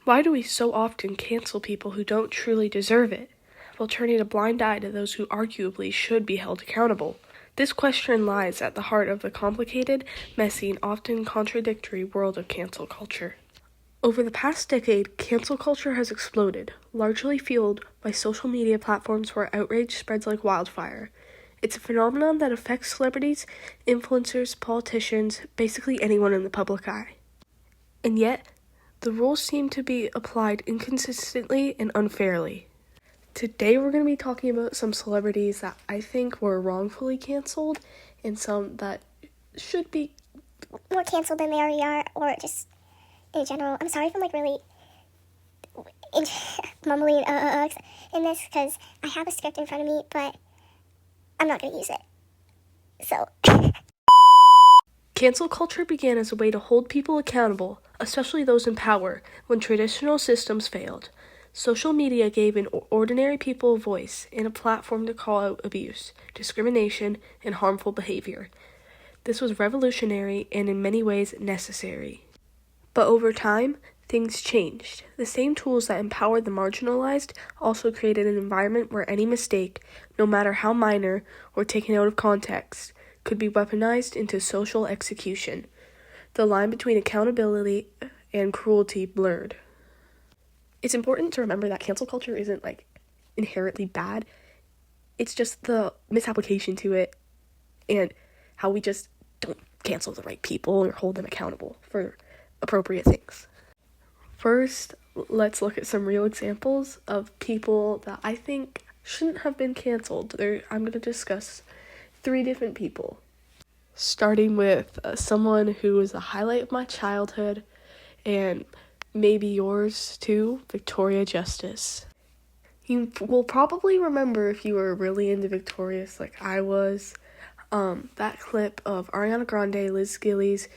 Why do we so often cancel people who don't truly deserve it, while turning a blind eye to those who arguably should be held accountable? This question lies at the heart of the complicated, messy, and often contradictory world of cancel culture. Over the past decade, cancel culture has exploded, largely fueled by social media platforms where outrage spreads like wildfire. It's a phenomenon that affects celebrities, influencers, politicians, basically anyone in the public eye. And yet, the rules seem to be applied inconsistently and unfairly. Today we're going to be talking about some celebrities that I think were wrongfully canceled and some that should be more canceled than they already are, or just in general. I'm sorry if I'm really mumbling in this because I have a script in front of me, but I'm not going to use it. So Cancel culture began as a way to hold people accountable, especially those in power, when traditional systems failed. Social media gave ordinary people a voice and a platform to call out abuse, discrimination, and harmful behavior. This was revolutionary and in many ways necessary. But over time, things changed. The same tools that empowered the marginalized also created an environment where any mistake, no matter how minor or taken out of context, could be weaponized into social execution. The line between accountability and cruelty blurred. It's important to remember that cancel culture isn't inherently bad. It's just the misapplication to it and how we just don't cancel the right people or hold them accountable for appropriate things. First, let's look at some real examples of people that I think shouldn't have been canceled. I'm going to discuss 3 different people, starting with someone who was a highlight of my childhood and maybe yours too, Victoria Justice. You will probably remember, if you were really into Victorious like I was, that clip of Ariana Grande, Liz Gillies,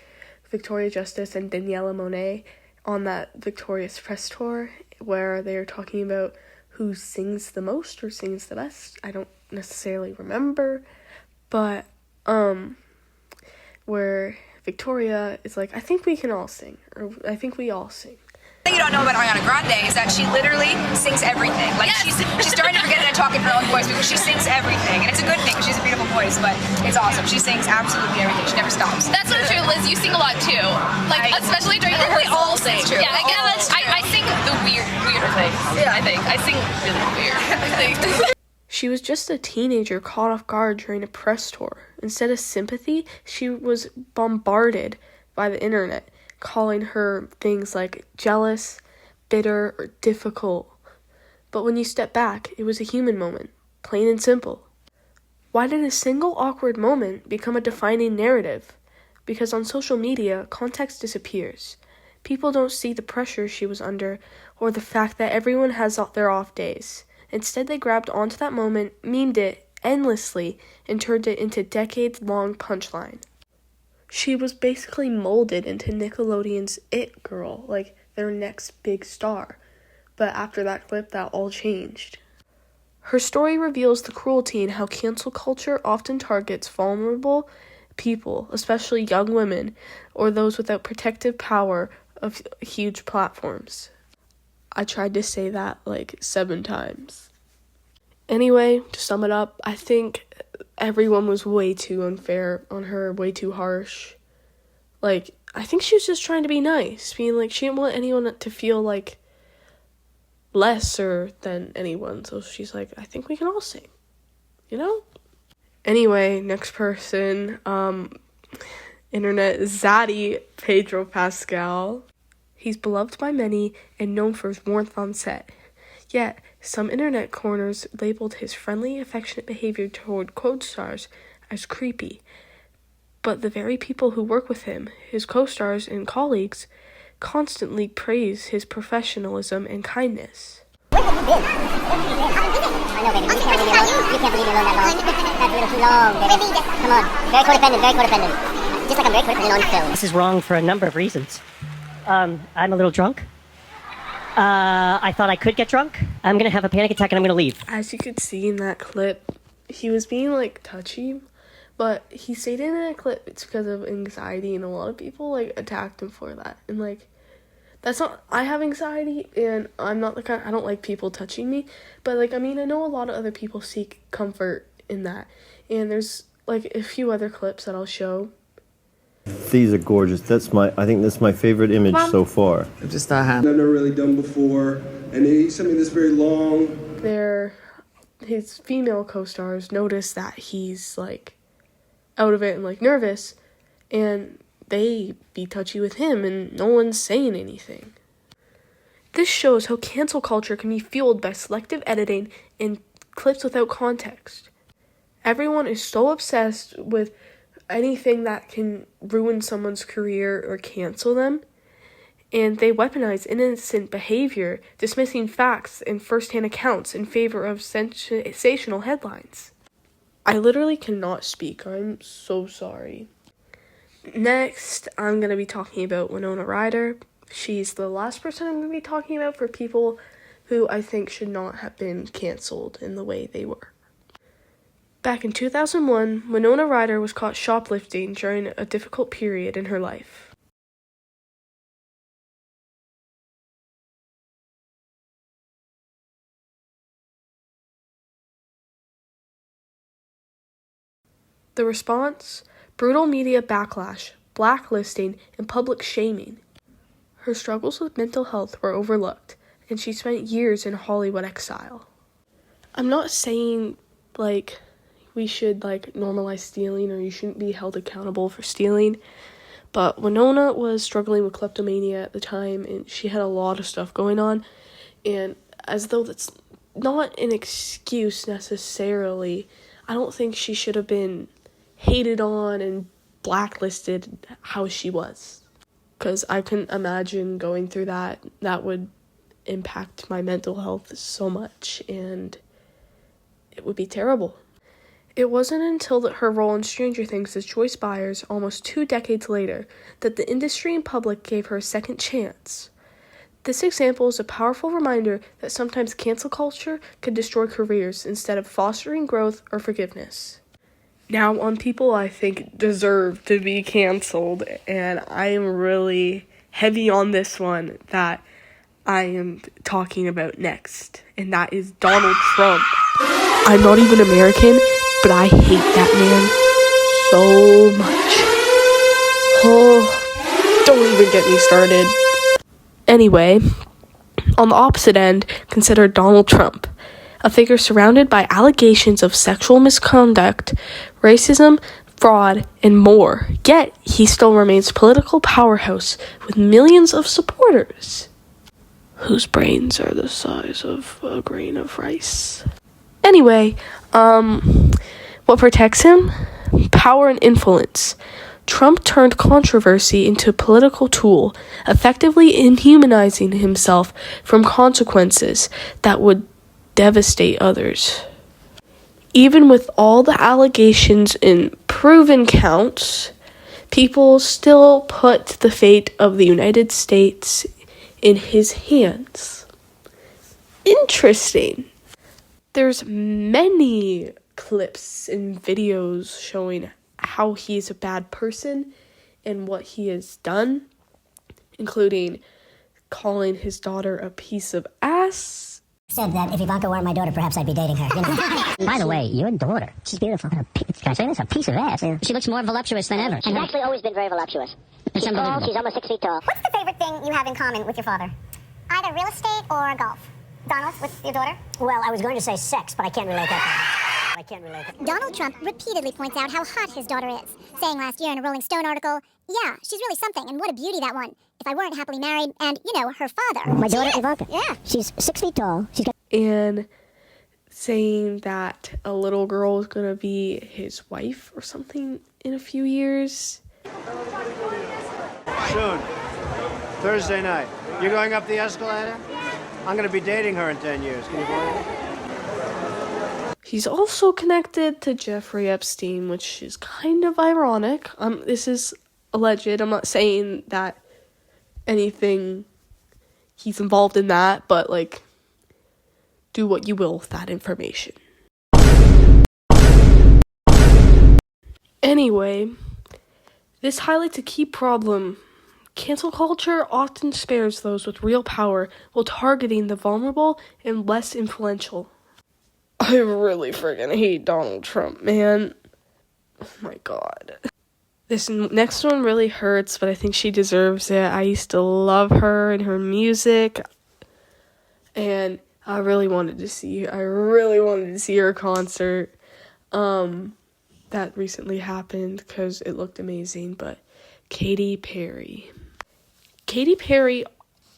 Victoria Justice, and Daniela Monet on that Victorious press tour where they're talking about who sings the most or sings the best. I don't necessarily remember, but where Victoria is like, I think we can all sing, or I think we all sing. The thing you don't know about Ariana Grande is that she literally sings everything. She's starting to forget how to talk in her own voice because she sings everything. And it's a good thing because she's a beautiful voice, but it's awesome. She sings absolutely everything. She never stops. That's so true, Liz. You sing a lot too. Especially during the we all sing. Yeah, I sing the weirder things. Yeah. I think. I sing really weird, I think. She was just a teenager caught off guard during a press tour. Instead of sympathy, she was bombarded by the internet, calling her things like jealous, bitter, or difficult. But when you step back, it was a human moment, plain and simple. Why did a single awkward moment become a defining narrative? Because on social media, context disappears. People don't see the pressure she was under, or the fact that everyone has their off days. Instead, they grabbed onto that moment, memed it endlessly, and turned it into decades-long punchline. She was basically molded into Nickelodeon's It Girl, their next big star. But after that clip, that all changed. Her story reveals the cruelty in how cancel culture often targets vulnerable people, especially young women, or those without protective power of huge platforms. I tried to say that 7 times. Anyway, to sum it up, I think everyone was way too unfair on her, way too harsh. I think she was just trying to be nice, being she didn't want anyone to feel lesser than anyone, so she's I think we can all sing, Anyway, next person, internet zaddy Pedro Pascal. He's beloved by many and known for his warmth on set. Yet, some internet corners labeled his friendly, affectionate behavior toward co-stars as creepy. But the very people who work with him, his co-stars and colleagues, constantly praise his professionalism and kindness. Where have you been? I know, baby. You can't leave me alone. You can't leave me alone that long. That's a little too long, baby. Come on. Very codependent. Just like I'm very codependent on film. This is wrong for a number of reasons. I'm a little drunk. I thought I could get drunk. I'm going to have a panic attack and I'm going to leave. As you could see in that clip, he was being touchy, but he stayed in that clip. It's because of anxiety, and a lot of people attacked him for that. And That's not, I have anxiety, and I'm not the kind, I don't like people touching me, but, like, I mean, I know a lot of other people seek comfort in that, and there's, like, a few other clips that I'll show. These are gorgeous. I think that's my favorite image so far. I've never really done before, and he sent me this very long. His female co-stars notice that he's, like, out of it and, like, nervous, and they be touchy with him, and no one's saying anything. This shows how cancel culture can be fueled by selective editing and clips without context. Everyone is so obsessed with anything that can ruin someone's career or cancel them, and they weaponize innocent behavior, dismissing facts and first-hand accounts in favor of sensational headlines. I literally cannot speak. I'm so sorry. Next, I'm going to be talking about Winona Ryder. She's the last person I'm going to be talking about for people who I think should not have been canceled in the way they were. Back in 2001, Winona Ryder was caught shoplifting during a difficult period in her life. The response? Brutal media backlash, blacklisting, and public shaming. Her struggles with mental health were overlooked, and she spent years in Hollywood exile. I'm not saying, like, we should, like, normalize stealing or you shouldn't be held accountable for stealing, but Winona was struggling with kleptomania at the time, and she had a lot of stuff going on, and as though that's not an excuse necessarily, I don't think she should have been hated on and blacklisted how she was. Because I couldn't imagine going through that. That would impact my mental health so much, and it would be terrible. It wasn't until her role in Stranger Things as Joyce Byers, almost 2 decades later, that the industry and public gave her a second chance. This example is a powerful reminder that sometimes cancel culture could destroy careers instead of fostering growth or forgiveness. Now, on people I think deserve to be canceled, and I am really heavy on this one that I am talking about next, and that is Donald Trump. I'm not even American, but I hate that man so much. Oh, don't even get me started. Anyway, on the opposite end, consider Donald Trump, a figure surrounded by allegations of sexual misconduct, racism, fraud, and more. Yet, he still remains a political powerhouse with millions of supporters, whose brains are the size of a grain of rice. Anyway, what protects him? Power and influence. Trump turned controversy into a political tool, effectively inhumanizing himself from consequences that would devastate others. Even with all the allegations and proven counts, people still put the fate of the United States in his hands. Interesting. There's many clips and videos showing how he's a bad person and what he has done, including calling his daughter a piece of ass. Said that if Ivanka weren't my daughter, perhaps I'd be dating her. You know? By the way, your daughter, she's beautiful. Can I say this? A piece of ass. Yeah. She looks more voluptuous than ever. She's actually always been very voluptuous. It's unbelievable. She's almost 6 feet tall. What's the favorite thing you have in common with your father? Either real estate or golf. Donald, with your daughter? Well, I was going to say sex, but I can't relate that. Donald Trump repeatedly points out how hot his daughter is, saying last year in a Rolling Stone article, yeah, she's really something, and what a beauty that one. If I weren't happily married, and, you know, her father. My daughter, Ivanka. Yeah. She's 6 feet tall. She's got... And saying that a little girl is going to be his wife or something in a few years. Soon. Thursday night. You're going up the escalator? I'm going to be dating her in 10 years. Can you believe it? He's also connected to Jeffrey Epstein, which is kind of ironic. This is alleged. I'm not saying that anything he's involved in that, but, like, do what you will with that information. Anyway, this highlights a key problem Cancel culture often spares those with real power while targeting the vulnerable and less influential. I really friggin' hate Donald Trump, man. Oh my god. This next one really hurts, but I think she deserves it. I used to love her and her music, and I really wanted to see her concert. That recently happened because it looked amazing, but Katy Perry. Katy Perry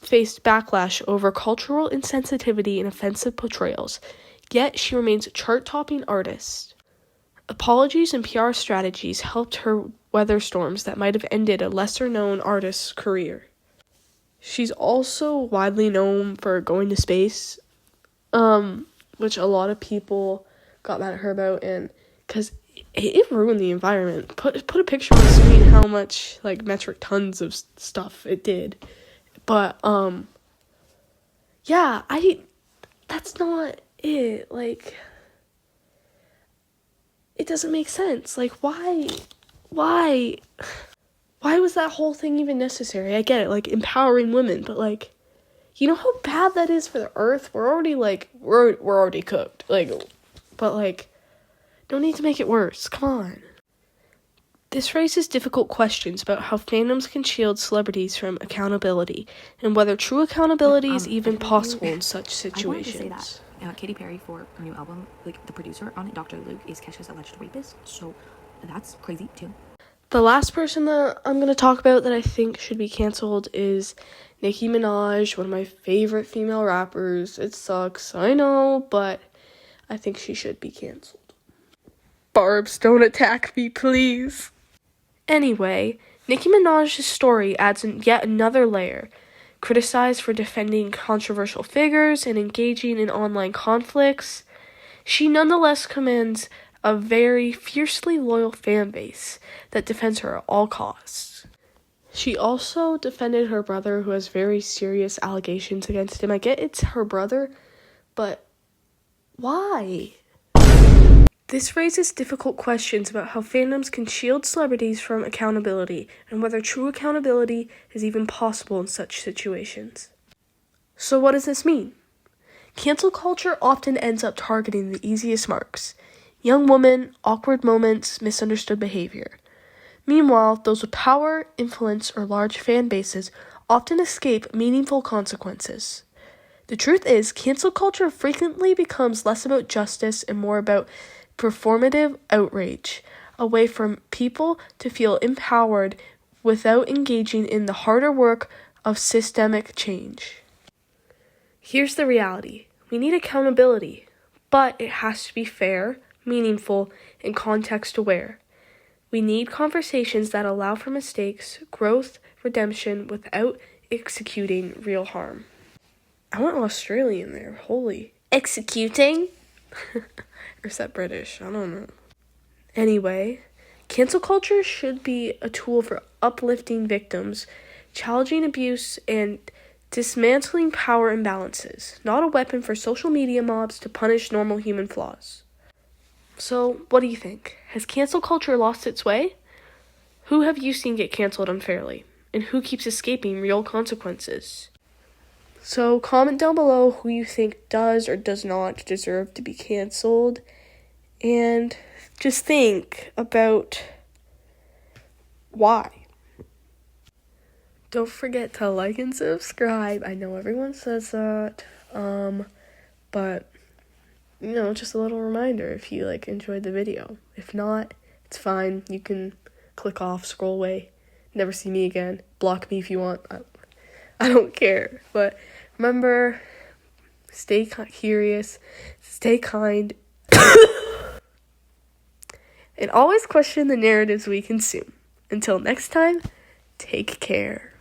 faced backlash over cultural insensitivity and offensive portrayals, yet she remains a chart-topping artist. Apologies and PR strategies helped her weather storms that might have ended a lesser-known artist's career. She's also widely known for going to space, which a lot of people got mad at her about, and because it ruined the environment. Put a picture on the screen how much, like, metric tons of stuff it did. But, yeah, that's not it. Like, it doesn't make sense. Like, why was that whole thing even necessary? I get it, like, empowering women, but, like, you know how bad that is for the earth? We're already, like, we're already cooked. Like, but, like, no need to make it worse. Come on. This raises difficult questions about how fandoms can shield celebrities from accountability and whether true accountability is even possible in such situations. I wanted to say that Katy Perry, for her new album, like, the producer on it, Dr. Luke, is Kesha's alleged rapist, so that's crazy too. The last person that I'm going to talk about that I think should be canceled is Nicki Minaj, one of my favorite female rappers. It sucks, I know, but I think she should be canceled. Barbs, don't attack me, please. Anyway, Nicki Minaj's story adds yet another layer. Criticized for defending controversial figures and engaging in online conflicts, she nonetheless commands a very fiercely loyal fan base that defends her at all costs. She also defended her brother, who has very serious allegations against him. I get it's her brother, but why? This raises difficult questions about how fandoms can shield celebrities from accountability and whether true accountability is even possible in such situations. So what does this mean? Cancel culture often ends up targeting the easiest marks: young women, awkward moments, misunderstood behavior. Meanwhile, those with power, influence, or large fan bases often escape meaningful consequences. The truth is, cancel culture frequently becomes less about justice and more about performative outrage, a way for people to feel empowered without engaging in the harder work of systemic change. Here's the reality. We need accountability, but it has to be fair, meaningful, and context-aware. We need conversations that allow for mistakes, growth, redemption, without executing real harm. I went Australian there. Holy. Executing? Or is that British? I don't know. Anyway, cancel culture should be a tool for uplifting victims, challenging abuse, and dismantling power imbalances, not a weapon for social media mobs to punish normal human flaws. So, what do you think? Has cancel culture lost its way? Who have you seen get canceled unfairly? And who keeps escaping real consequences? So, comment down below who you think does or does not deserve to be canceled. And just think about why. Don't forget to like and subscribe. I know everyone says that, but, you know, just a little reminder if you, enjoyed the video. If not, it's fine. You can click off, scroll away, never see me again. Block me if you want. I don't care. But remember, stay curious, stay kind, and always question the narratives we consume. Until next time, take care.